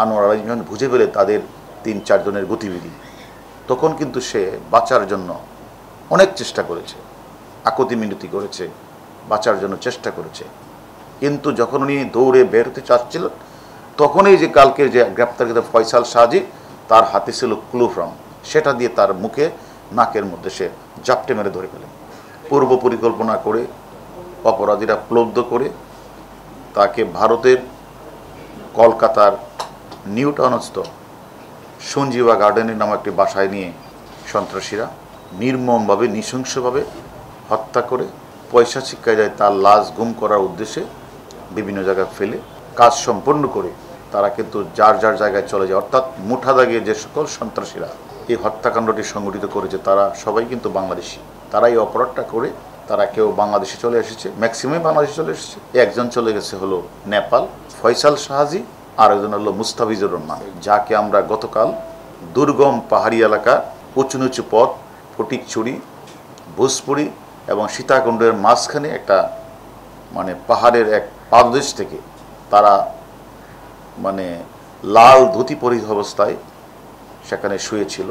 আনোয়ার আলী যখন বুঝে ফেলে তাদের ৩-৪ জনের গতিবিধি, তখন কিন্তু সে বাঁচার জন্য অনেক চেষ্টা করেছে, আকুতি মিনতি করেছে, বাঁচার জন্য চেষ্টা করেছে। কিন্তু যখন উনি দৌড়ে বের হতে চাচ্ছিলেন, তখনই যে কালকে যে গ্রেপ্তারকৃত ফয়সাল সাজি, তার হাতে ছিল ক্লোফ্রাম, সেটা দিয়ে তার মুখে নাকের মধ্যে সে জাপটে মেরে ধরে ফেলেন। পূর্ব পরিকল্পনা করে অপরাধীরা প্লব্ধ করে তাকে ভারতের কলকাতার নিউ টাউনস্থ সঞ্জীবা গার্ডেনের নামে একটি বাসায় নিয়ে সন্ত্রাসীরা নির্মমভাবে নৃশংসভাবে হত্যা করে পয়সা ছিটকায় যায় তার লাশ গুম করার উদ্দেশ্যে বিভিন্ন জায়গায় ফেলে কাজ সম্পন্ন করে তারা কিন্তু যার যার জায়গায় চলে যায়। অর্থাৎ মুঠা দাগিয়ে যে সকল সন্ত্রাসীরা এই হত্যাকাণ্ডটি সংগঠিত করেছে তারা সবাই কিন্তু বাংলাদেশি। তারা এই অপরাধটা করে তারা কেউ বাংলাদেশে চলে এসেছে, ম্যাক্সিমাম বাংলাদেশে চলে এসেছে। একজন চলে গেছে হলো নেপাল, ফয়সাল সাহাজি, আর একজন হলো মুস্তাফিজুর রহমান, যাকে আমরা গতকাল দুর্গম পাহাড়ি এলাকা, উঁচু নিচু পথ, ফটিকছড়ি, ভোজপুরি এবং সীতাকুণ্ডের মাঝখানে একটা মানে পাহাড়ের এক পাদদেশ থেকে তারা মানে লাল ধুতি পরিহিত অবস্থায় সেখানে শুয়েছিল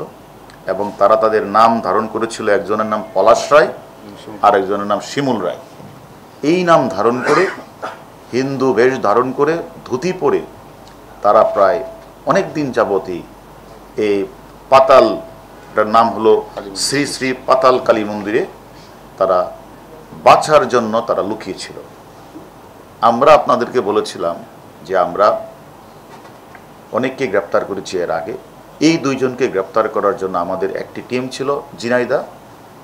এবং তারা তাদের নাম ধারণ করেছিল, একজনের নাম পলাশ রায় আর একজনের নাম শিমুল রায়। এই নাম ধারণ করে হিন্দু বেশ ধারণ করে ধুতি পরে তারা প্রায় অনেক দিন যাবতই এই পাতালটার নাম হলো শ্রী শ্রী পাতাল কালী মন্দিরে তারা বাঁচার জন্য তারা লুকিয়েছিল। আমরা আপনাদেরকে বলেছিলাম যে আমরা অনেককে গ্রেপ্তার করেছি এর আগে। এই দুইজনকে গ্রেপ্তার করার জন্য আমাদের একটি টিম ছিল ঝিনাইদহ,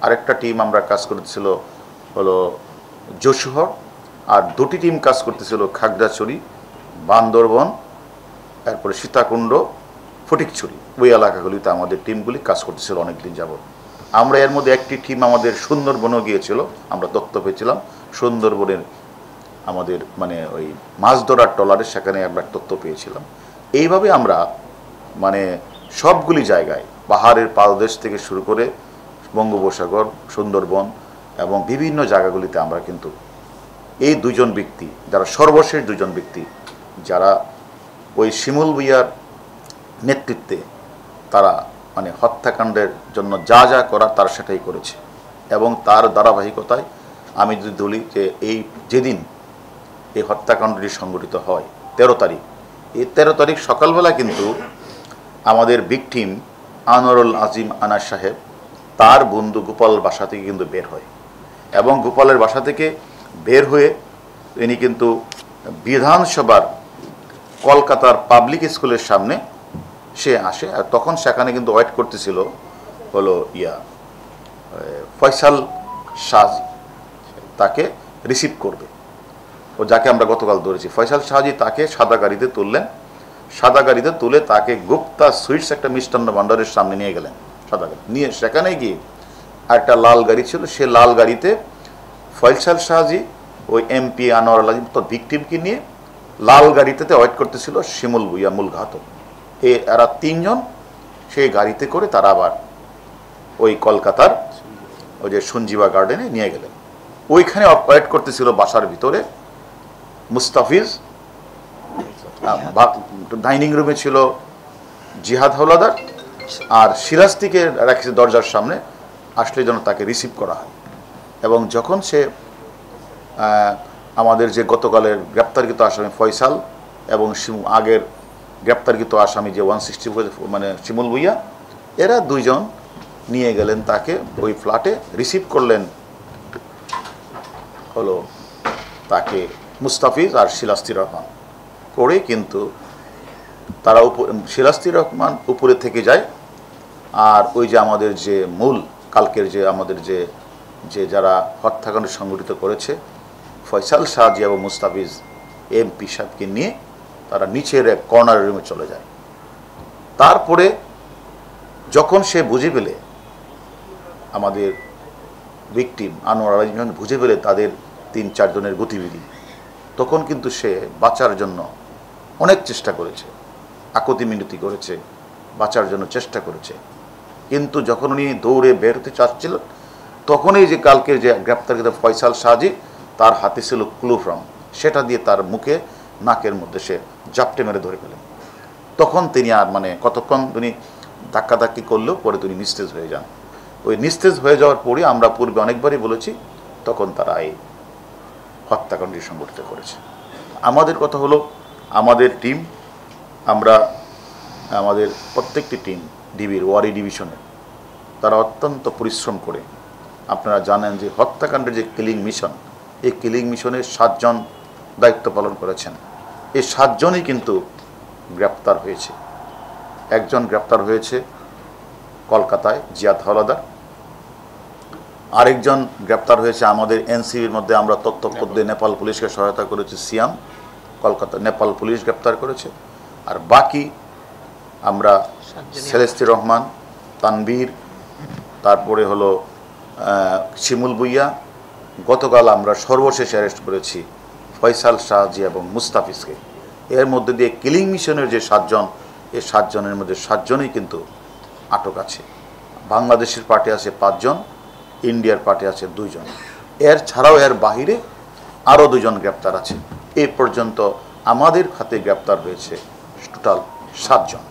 আরেকটা টিম আমরা কাজ করতেছিল হলো যশোহর, আর দুটি টিম কাজ করতেছিল খাগড়াছড়ি, বান্দরবন, তারপরে সীতাকুণ্ড, ফটিকছড়ি। ওই এলাকাগুলিতে আমাদের টিমগুলি কাজ করতেছিল অনেক দিন যাবত। আমরা এর মধ্যে একটি টিম আমাদের সুন্দরবনও গিয়েছিল, আমরা তথ্য পেয়েছিলাম সুন্দরবনের আমাদের মানে ওই মাছ ধরার ট্রলারের সেখানে আমরা তথ্য পেয়েছিলাম। এইভাবে আমরা মানে সবগুলি জায়গায় পাহাড়ের পাদদেশ থেকে শুরু করে বঙ্গোপসাগর, সুন্দরবন এবং বিভিন্ন জায়গাগুলিতে আমরা কিন্তু এই দুজন ব্যক্তি যারা সর্বশেষ দুজন ব্যক্তি যারা ওই শিমুল ভূঁইয়ার নেতৃত্বে তারা মানে হত্যাকাণ্ডের জন্য যা যা করার তারা সেটাই করেছে। এবং তার ধারাবাহিকতায় আমি যদি বলি যে এই যেদিন এই হত্যাকাণ্ডটি সংঘটিত হয় 13 তারিখ, এই 13 তারিখ সকালবেলা কিন্তু আমাদের ভিকটিম আনোয়ারুল আজিম আনাস সাহেব তার বন্ধু গোপাল বাসা থেকে কিন্তু বের হয় এবং গোপালের বাসা থেকে বের হয়ে ইনি কিন্তু বিধানসভার কলকাতার পাবলিক স্কুলের সামনে সে আসে। আর তখন সেখানে কিন্তু ওয়েট করতেছিল হলো ফয়সাল সাজি, তাকে রিসিভ করবে, ও যাকে আমরা গতকাল ধরেছি। ফয়সাল সাজি তাকে সাদা গাড়িতে তুললেন, সাদা গাড়িতে তুলে তাকে গুপ্তা সুইটস একটা মিষ্টান্ন ভাণ্ডারের সামনে নিয়ে গেলেন। সাদা গাড়ি নিয়ে সেখানে গিয়ে একটা লাল গাড়ি ছিল, সে লাল গাড়িতে ফয়সাল সাজি ওই এমপি আনোয়ার আলী তো ভিকটিমকে নিয়ে লাল গাড়িতে ওয়েট করতেছিল শিমুল ভূঁইয়া মূল ঘাতক। এরা তিনজন সেই গাড়িতে করে তারা আবার ওই কলকাতার ওই যে সঞ্জীবা গার্ডেনে নিয়ে গেলেন। ওইখানে ওয়েট করতেছিল বাসার ভিতরে মুস্তাফিজ, ডাইনিং রুমে ছিল জিহাদ হাওলাদার, আর সিরাজটিকে রাখছে দরজার সামনে, আসলে যেন তাকে রিসিভ করা হয়। এবং যখন সে আমাদের যে গতকালের গ্রেপ্তারকৃত আসামি ফয়সাল এবং আগের গ্রেপ্তারকৃত আসামি যে 164 মানে শিমুল ভূঁইয়া, এরা দুইজন নিয়ে গেলেন তাকে ওই ফ্ল্যাটে, রিসিভ করলেন হলো তাকে মুস্তাফিজ আর সিরাজতি রহমান করে। কিন্তু তারা সিরাজতি রহমান উপরে থেকে যায়, আর ওই যে আমাদের যে মূল কালকের যে আমাদের যে যারা হত্যাকাণ্ড সংগঠিত করেছে ফয়সাল সাজি এবং মুস্তাফিজ এমপি সাহেবকে নিয়ে তারা নিচের এক কর্নার রুমে চলে যায়। তারপরে যখন সে বুঝে পেলে আমাদের ভিকটিম আনোয়ার আলী যখন বুঝে পেলে তাদের ৩-৪ জনের গতিবিধি, তখন কিন্তু সে বাঁচার জন্য অনেক চেষ্টা করেছে, আকুতি মিনতি করেছে, বাঁচার জন্য চেষ্টা করেছে। কিন্তু যখন উনি দৌড়ে বের হতে চাচ্ছিলেন, তখনই যে কালকের যে গ্রেপ্তারকৃত ফয়সাল সাজি, তার হাতে ছিল ক্লোফ্রাম, সেটা দিয়ে তার মুখে নাকের মধ্যে সে জাপটে মেরে ধরে ফেলেন। তখন তিনি আর মানে কতক্ষণ তিনি ধাক্কাধাক্কি করলেও পরে তিনি নিস্তেজ হয়ে যান। ওই নিস্তেজ হয়ে যাওয়ার পরে আমরা পূর্বে অনেকবারই বলেছি, তখন তারা এই হত্যাকাণ্ডটি সংগঠিত করেছে। আমাদের কথা হলো, আমাদের টিম, আমরা আমাদের প্রত্যেকটি টিম ডিবির ওয়ারি ডিভিশনে তারা অত্যন্ত পরিশ্রম করে, আপনারা জানেন যে হত্যাকাণ্ডের যে কিলিং মিশন, এই কিলিং মিশনের 7 জন দায়িত্ব পালন করেছেন। এই 7 জনই কিন্তু গ্রেপ্তার হয়েছে। একজন গ্রেপ্তার হয়েছে কলকাতায়, জিয়াদ হাওলাদার। আরেকজন গ্রেপ্তার হয়েছে আমাদের এনসিবির মধ্যে, আমরা তথ্য দিয়ে নেপাল পুলিশকে সহায়তা করেছি, সিয়াম, কলকাতা নেপাল পুলিশ গ্রেপ্তার করেছে। আর বাকি আমরা সেলেস্তি রহমান, তানবীর, তারপরে হলো শিমুল ভুইয়া, গতকাল আমরা সর্বশেষ অ্যারেস্ট করেছি ফয়সাল শাহজি এবং মুস্তাফিজকে। এর মধ্যে দিয়ে কিলিং মিশনের যে 7 জন, এই 7 জনের মধ্যে 7 জনই কিন্তু আটক আছে। বাংলাদেশের পার্টি আছে 5 জন, ইন্ডিয়ার পার্টি আছে 2 জন। এর ছাড়াও এর বাহিরে আরও 2 জন গ্রেপ্তার আছে। এ পর্যন্ত আমাদের হাতে গ্রেপ্তার হয়েছে টোটাল 7 জন।